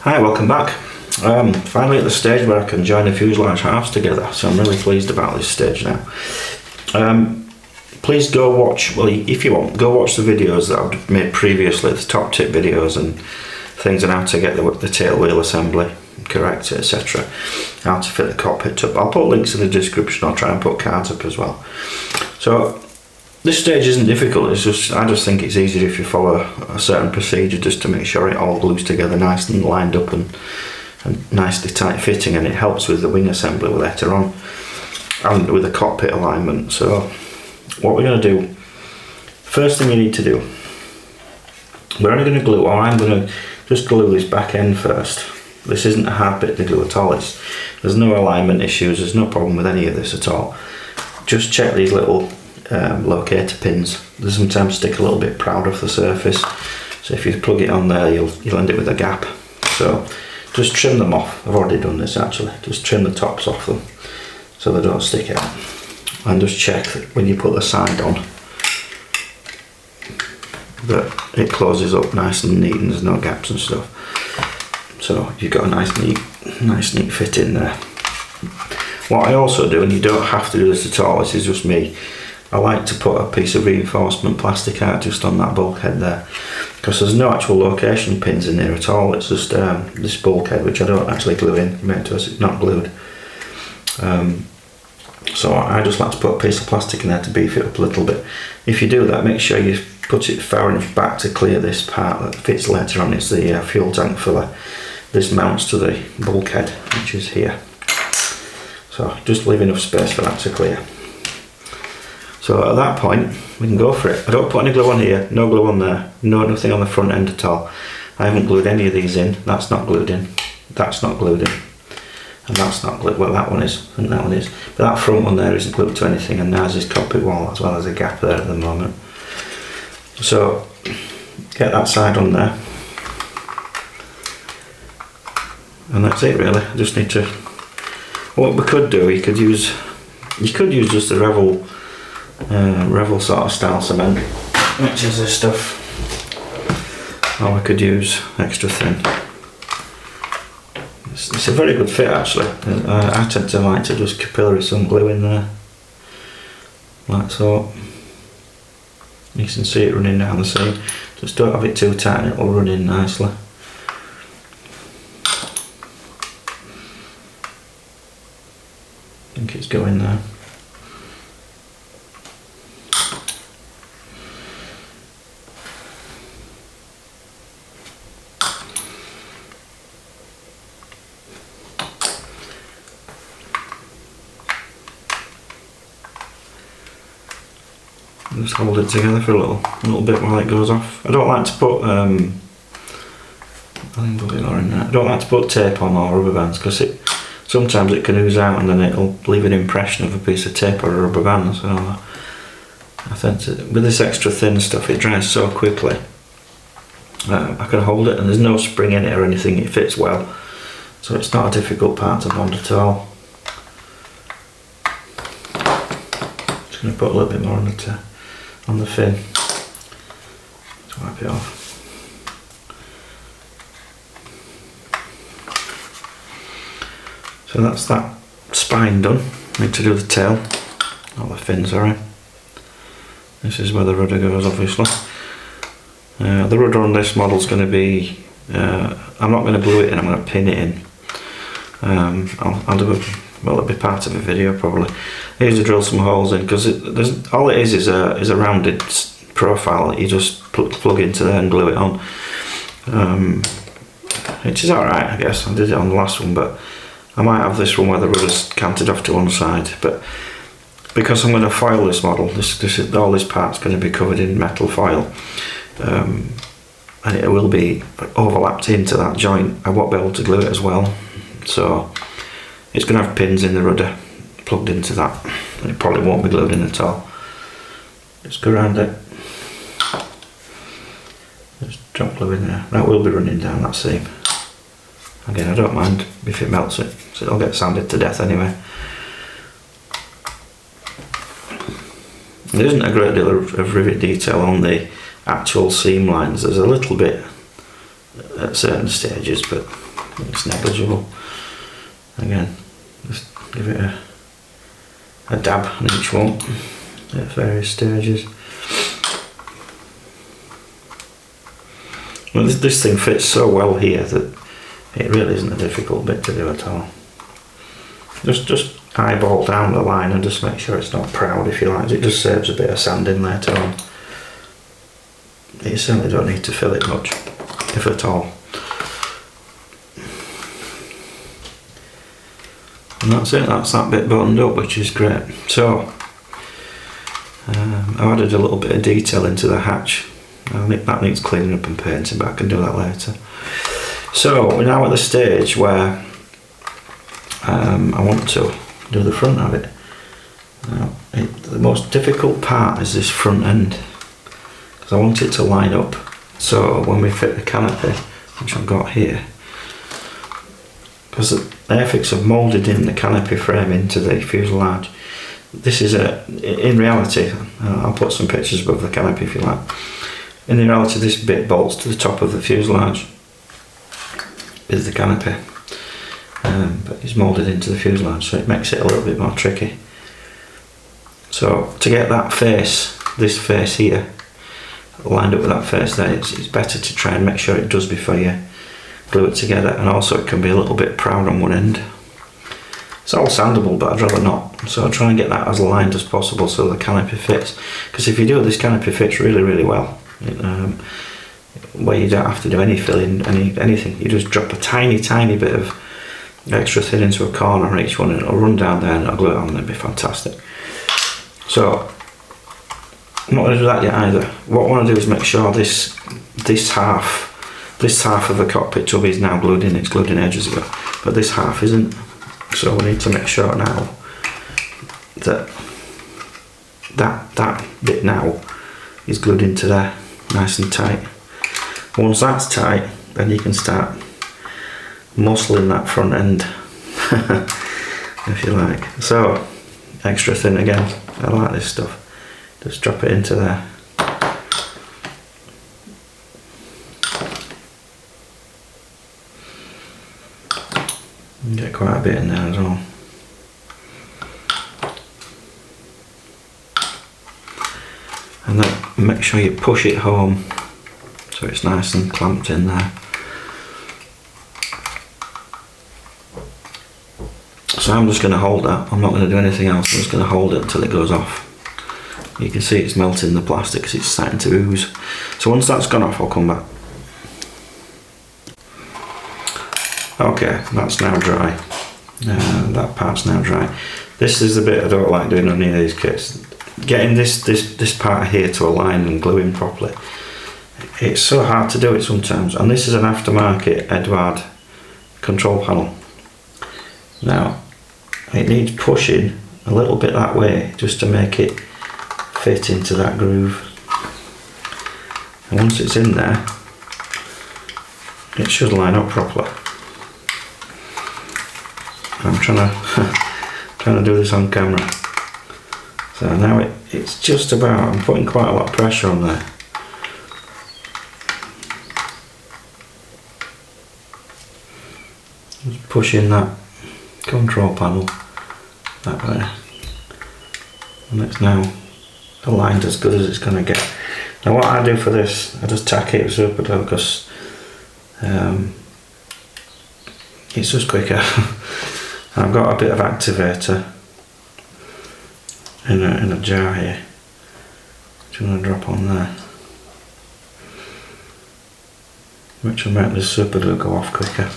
Hi, welcome back. Finally at the stage where I can join the fuselage halves together, so I'm really pleased about this stage now. Please go watch, well, if you want, go watch the videos that I've made previously, the top tip videos and things on how to get the tail wheel assembly correct, etc. How to fit the cockpit up. I'll put links in the description. I'll try and put cards up as well. So this stage isn't difficult, it's just, I just think it's easier if you follow a certain procedure just to make sure it all glues together nice and lined up and nicely tight fitting, and it helps with the wing assembly later on and with the cockpit alignment. So what we're going to do, first thing you need to do, we're only going to glue, or I'm going to just glue this back end first. This isn't a hard bit to glue at all, there's no alignment issues, there's no problem with any of this at all. Just check these little locator pins. They sometimes stick a little bit proud off the surface, so if you plug it on there you'll end up with a gap. So just trim them off. I've already done this actually. Just trim the tops off them so they don't stick out, and just check that when you put the side on that it closes up nice and neat and there's no gaps and stuff. So you've got a nice neat fit in there. What I also do, and you don't have to do this at all, this is just me, I like to put a piece of reinforcement plastic out just on that bulkhead there, because there's no actual location pins in there at all. It's just this bulkhead, which I don't actually glue in, it's not glued. So I just like to put a piece of plastic in there to beef it up a little bit. If you do that, make sure you put it far enough back to clear this part that fits later on. It's the fuel tank filler. This mounts to the bulkhead, which is here. So just leave enough space for that to clear. So at that point, we can go for it. I don't put any glue on here, no glue on there, nothing on the front end at all. I haven't glued any of these in. That's not glued in, that's not glued in, and that's not glued. Well, that one is, and that one is. But that front one there isn't glued to anything, and there's this cockpit wall as well as a gap there at the moment. So get that side on there, and that's it really. I just need to, what we could do, you could use just the Revel sort of style cement, which is this stuff, or we could use extra thin. It's a very good fit actually. I tend to like to just capillary some glue in there, like so. You can see it running down the seam. Just don't have it too tight and it'll run in nicely. I think it's going there. Just hold it together for a little bit while it goes off. I don't like to put I don't like to put tape on or rubber bands, because sometimes it can ooze out and then it'll leave an impression of a piece of tape or a rubber band. So I think with this extra thin stuff, it dries so quickly. I can hold it and there's no spring in it or anything. It fits well, so it's not a difficult part to bond at all. Just going to put a little bit more on the fin to wipe it off. So that's that spine done. Need to do the tail, not the fin, sorry. This is where the rudder goes, obviously. The rudder on this model is going to be, I'm not going to glue it in, I'm going to pin it in. I'll do it'll be part of a video probably. I usually drill some holes in, because all it is a rounded profile that you just plug into there and glue it on. Which is alright, I guess. I did it on the last one, but I might have this one where the rudder's canted off to one side. But because I'm going to foil this model, all this part's going to be covered in metal foil, and it will be overlapped into that joint. I won't be able to glue it as well, so it's going to have pins in the rudder plugged into that, and it probably won't be glued in at all. Just go around it, just drop glue in there. That will be running down that seam. Again, I don't mind if it melts it, so it'll get sanded to death anyway. There isn't a great deal of rivet detail on the actual seam lines. There's a little bit at certain stages, but it's negligible. Again, just give it a dab on each one at various stages. Well, this thing fits so well here that it really isn't a difficult bit to do at all. Just eyeball down the line and just make sure it's not proud, if you like. It just saves a bit of sanding later on. You certainly don't need to fill it much, if at all. And that's it, that's that bit buttoned up, which is great. So, I've added a little bit of detail into the hatch. That needs cleaning up and painting, but I can do that later. So, we're now at the stage where I want to do the front of it. Now, the most difficult part is this front end, because I want it to line up. So when we fit the canopy, which I've got here, because the Airfix have moulded in the canopy frame into the fuselage. This is in reality, I'll put some pictures above the canopy if you like. In reality, this bit bolts to the top of the fuselage with the canopy. But it's moulded into the fuselage, so it makes it a little bit more tricky. So to get that face, this face here, lined up with that face there, it's better to try and make sure it does before you glue it together, and also it can be a little bit proud on one end. It's all sandable, but I'd rather not, so I'll try and get that as aligned as possible so the canopy fits, because if you do, this canopy fits really well. Where you don't have to do any filling, anything, you just drop a tiny bit of extra thin into a corner on each one, and it'll run down there and it'll glue it on, and it'll be fantastic. So I'm not going to do that yet either. What I want to do is make sure this half of the cockpit tub is now glued in. It's glued in ages ago, but this half isn't. So we need to make sure now that that bit now is glued into there, nice and tight. Once that's tight, then you can start muscling that front end, if you like. So, extra thin again. I like this stuff. Just drop it into there. And get quite a bit in there as well. And then make sure you push it home so it's nice and clamped in there. So I'm just going to hold that. I'm not going to do anything else. I'm just going to hold it until it goes off. You can see it's melting the plastic because it's starting to ooze. So once that's gone off, I'll come back. Okay, that's now dry. That part's now dry. This is the bit I don't like doing on any of these kits. Getting this part here to align and glue in properly. It's so hard to do it sometimes. And this is an aftermarket Edward control panel. Now, it needs pushing a little bit that way just to make it fit into that groove. And once it's in there, it should line up properly. I'm trying to do this on camera. So now it's just about, I'm putting quite a lot of pressure on there. Just pushing that control panel that way, and it's now aligned as good as it's going to get. Now what I do for this, I just tack it with super glue because it's just quicker. I've got a bit of activator in a jar here, which I'm going to drop on there, which will make this super glue go off quicker.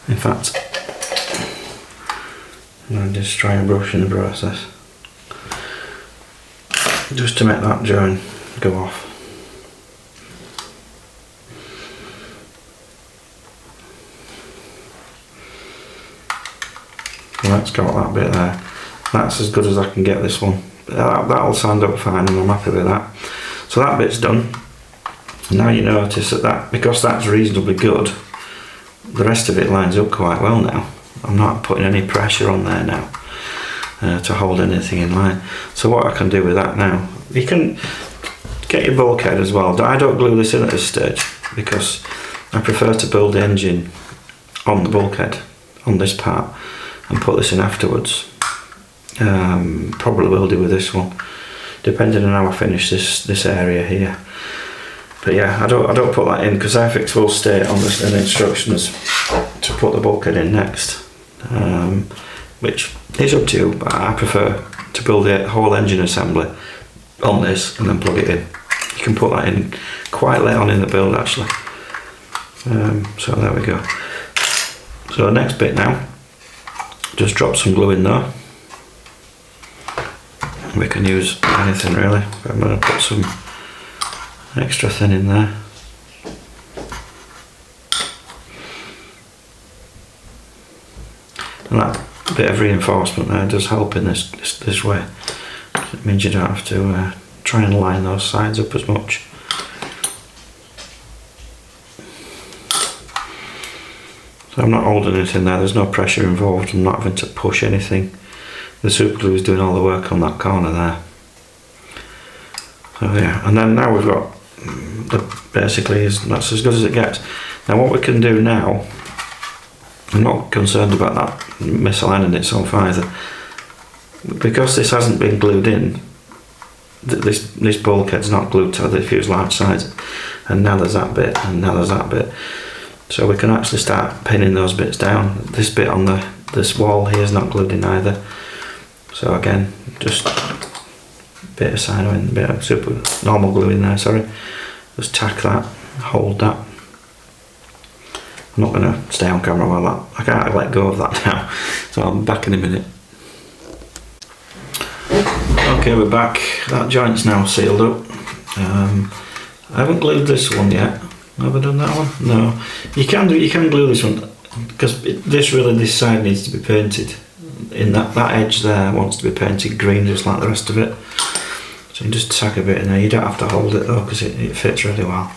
In fact, I'm going to destroy a brush in the process, just to make that joint go off. So that's got that bit there. That's as good as I can get this one. That'll stand up fine, and I'm happy with that. So that bit's done. Now you notice that because that's reasonably good, the rest of it lines up quite well now. I'm not putting any pressure on there now to hold anything in line. So what I can do with that now, you can get your bulkhead as well. I don't glue this in at this stage because I prefer to build the engine on the bulkhead on this part and put this in afterwards. Probably will do with this one, depending on how I finish this area here. But yeah, I don't put that in because Airfix will state on the instructions to put the bulkhead in next, which is up to you, but I prefer to build the whole engine assembly on this and then plug it in. You can put that in quite late on in the build actually. So there we go. So the next bit now, just drop some glue in there. We can use anything really. I'm going to put some extra thin in there. And that bit of reinforcement there does help in this way. It means you don't have to try and line those sides up as much. So I'm not holding anything there, there's no pressure involved, I'm not having to push anything. The super glue is doing all the work on that corner there. So yeah, and then now we've got basically that's as good as it gets. Now what we can do now, I'm not concerned about that misaligning itself either, because this hasn't been glued in. This bulkhead's not glued to the fuselage sides, and now there's that bit, and now there's that bit. So we can actually start pinning those bits down. This bit on this wall here is not glued in either. So again, just a bit of cyano, a bit of super normal glue in there, sorry. Just tack that, hold that. I'm not going to stay on camera while that, I can't let go of that now. So I'm back in a minute. Okay, we're back. That joint's now sealed up. I haven't glued this one yet. Have I done that one? No. You can glue this one because this side needs to be painted. In that edge there wants to be painted green just like the rest of it. So you just tack a bit in there. You don't have to hold it though because it fits really well.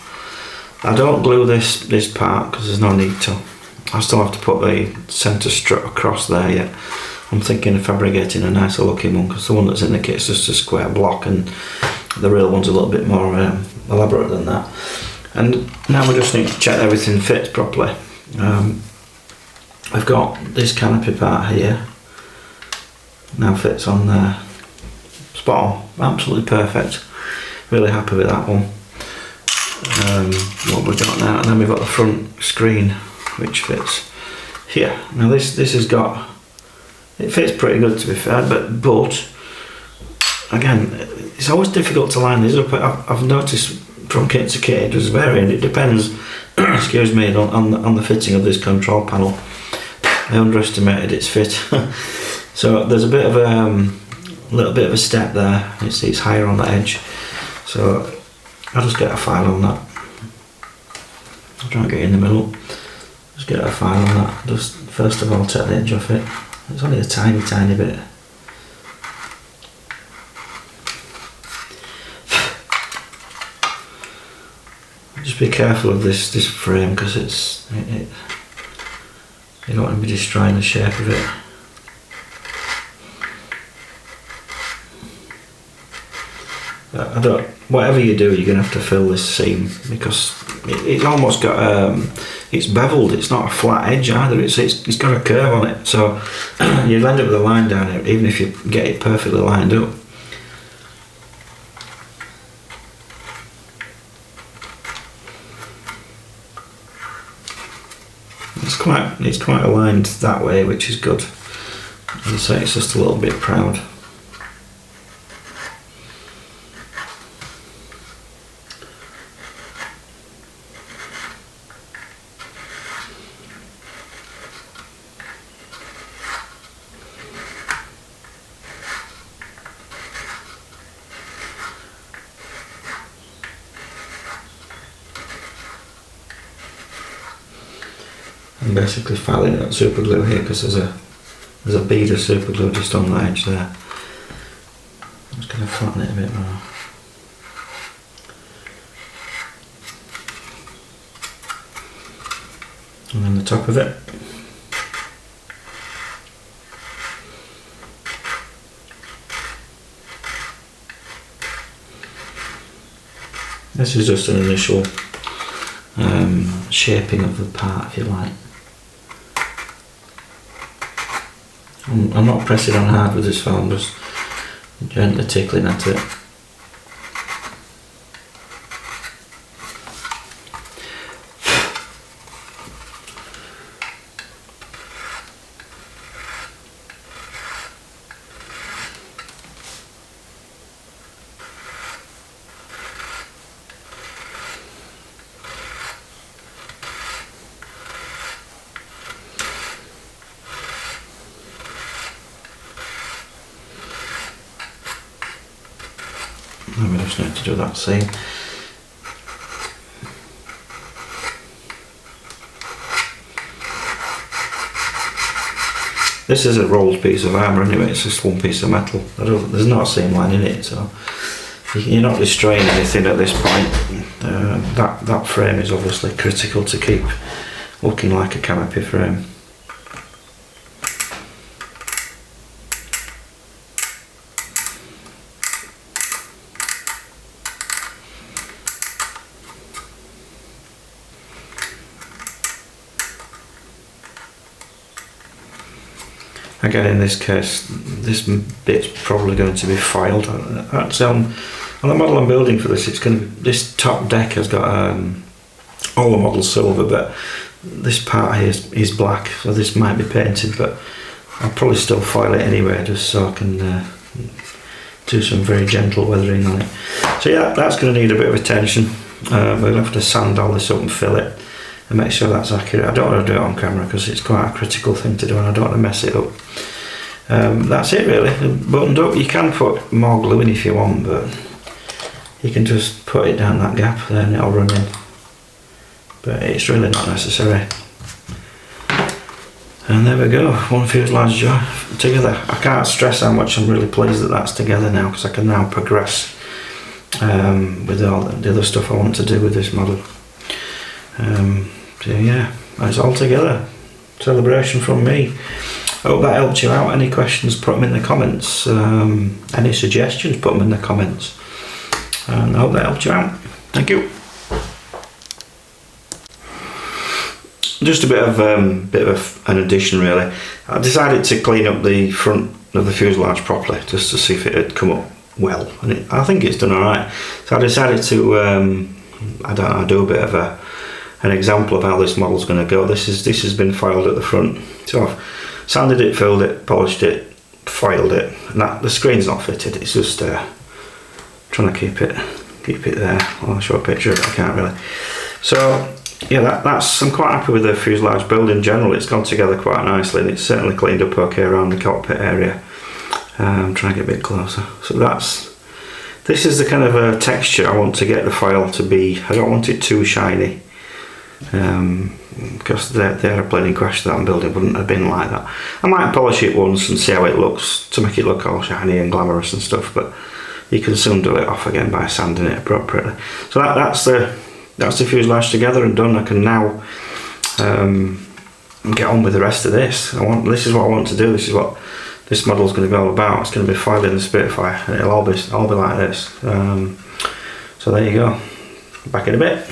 I don't glue this part because there's no need to. I still have to put the centre strut across there yet. I'm thinking of fabricating a nicer looking one because the one that's in the kit is just a square block and the real one's a little bit more elaborate than that. And now we just need to check everything fits properly. We've got this canopy part here. Now fits on there. Spot on, absolutely perfect. Really happy with that one. What we've got now, and then we've got the front screen which fits here. Now this has got, it fits pretty good to be fair, but again, it's always difficult to line these up. I've noticed from kit to kit it does vary, and it depends excuse me, on the fitting of this control panel. I underestimated its fit. So there's a bit of little bit of a step there. It's higher on the edge, so I'll just get a file on that. I'll try and get in the middle. Just get a file on that. Just first of all take the edge off it. It's only a tiny bit. Just be careful of this frame because you don't want to be destroying the shape of it. Whatever you do, you're going to have to fill this seam because it's almost got it's beveled. It's not a flat edge either. It's got a curve on it, so you'll end up with a line down it even if you get it perfectly lined up. It's quite aligned that way, which is good. As I say, it's just a little bit proud. I'm basically filing it on super glue here because there's a bead of super glue just on the edge there. I'm just going to flatten it a bit more. And then the top of it. This is just an initial shaping of the part, if you like. I'm not pressing on hard with this file, I'm just gently tickling at it. We just need to do that seam. This is a rolled piece of armour anyway, it's just one piece of metal. There's not a seam line in it, so you're not destroying anything at this point. That frame is obviously critical to keep looking like a canopy frame. Again, in this case, this bit's probably going to be filed. That's on the model I'm building for this. It's going to be, this top deck has got all the models silver, but this part here is black, so this might be painted. But I'll probably still file it anyway, just so I can do some very gentle weathering on it. So yeah, that's going to need a bit of attention. We're going to have to sand all this up and fill it and make sure that's accurate. I don't want to do it on camera because it's quite a critical thing to do and I don't want to mess it up. That's it really, buttoned up. You can put more glue in if you want, but you can just put it down that gap there and it'll run in. But it's really not necessary. And there we go, one fuselage job together. I can't stress how much I'm really pleased that that's together now, because I can now progress with all the other stuff I want to do with this model. So yeah, it's all together. Celebration from me. I hope that helped you out. Any questions, put them in the comments. Any suggestions, put them in the comments. And I hope that helped you out. Thank you. Just a bit of an addition really. I decided to clean up the front of the fuselage properly, just to see if it had come up well, and I think it's done alright. So I decided to do a bit of an example of how this model's going to go. This has been filed at the front. So I've sanded it, filled it, polished it, filed it, and the screen's not fitted. It's just trying to keep it there. I'll show a picture of it. I can't really. So yeah, I'm quite happy with the fuselage build in general. It's gone together quite nicely, and it's certainly cleaned up okay around the cockpit area. I'm trying to get a bit closer. So this is the kind of texture I want to get the file to be. I don't want it too shiny. Because the aeroplane in question that I'm building wouldn't have been like that. I might polish it once and see how it looks to make it look all shiny and glamorous and stuff, but you can soon do it off again by sanding it appropriately. So that's the fuselage together and done. I can now get on with the rest of this. This is what I want to do. This is what this model is going to be all about. It's going to be filing the Spitfire, and it'll all be like this. So there you go. Back in a bit.